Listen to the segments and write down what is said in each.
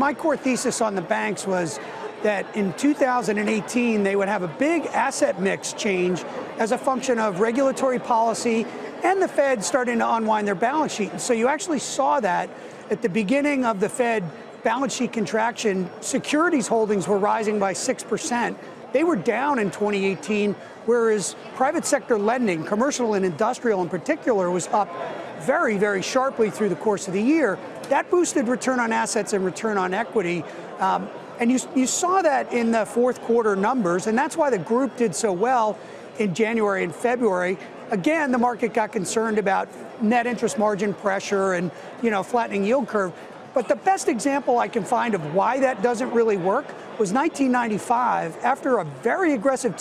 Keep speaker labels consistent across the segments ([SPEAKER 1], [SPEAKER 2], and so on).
[SPEAKER 1] My core thesis on the banks was that in 2018, they would have a big asset mix change as a function of regulatory policy and the Fed starting to unwind their balance sheet. And so you actually saw that at the beginning of the Fed balance sheet contraction. Securities holdings were rising by 6%. They were down in 2018, whereas private sector lending, commercial and industrial in particular, was up very, very sharply through the course of the year. That boosted return on assets and return on equity. And you saw that in the fourth quarter numbers, and that's why the group did so well in January and February. Again, the market got concerned about net interest margin pressure and, flattening yield curve. But the best example I can find of why that doesn't really work was 1995, after a very aggressive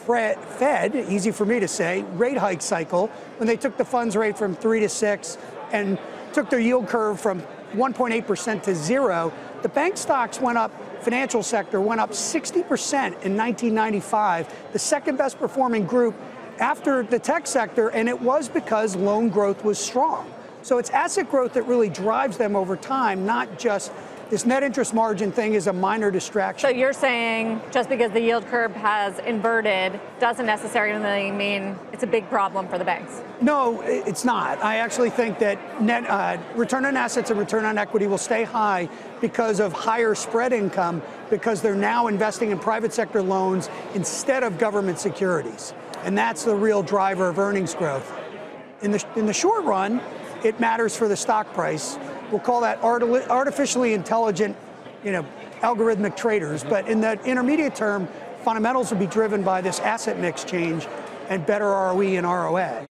[SPEAKER 1] Fed, easy for me to say, rate hike cycle, when they took the funds rate from 3 to 6 and took their yield curve from 1.8% to 0, the bank stocks went up, financial sector went up 60% in 1995, the second best performing group after the tech sector, and it was because loan growth was strong. So it's asset growth that really drives them over time, not just this net interest margin thing is a minor distraction.
[SPEAKER 2] So you're saying just because the yield curve has inverted doesn't necessarily mean it's a big problem for the banks?
[SPEAKER 1] No, it's not. I actually think that net return on assets and return on equity will stay high because of higher spread income, because they're now investing in private sector loans instead of government securities. And that's the real driver of earnings growth. In the short run, it matters for the stock price. We'll call that artificially intelligent, algorithmic traders. But in the intermediate term, fundamentals will be driven by this asset mix change and better ROE and ROA.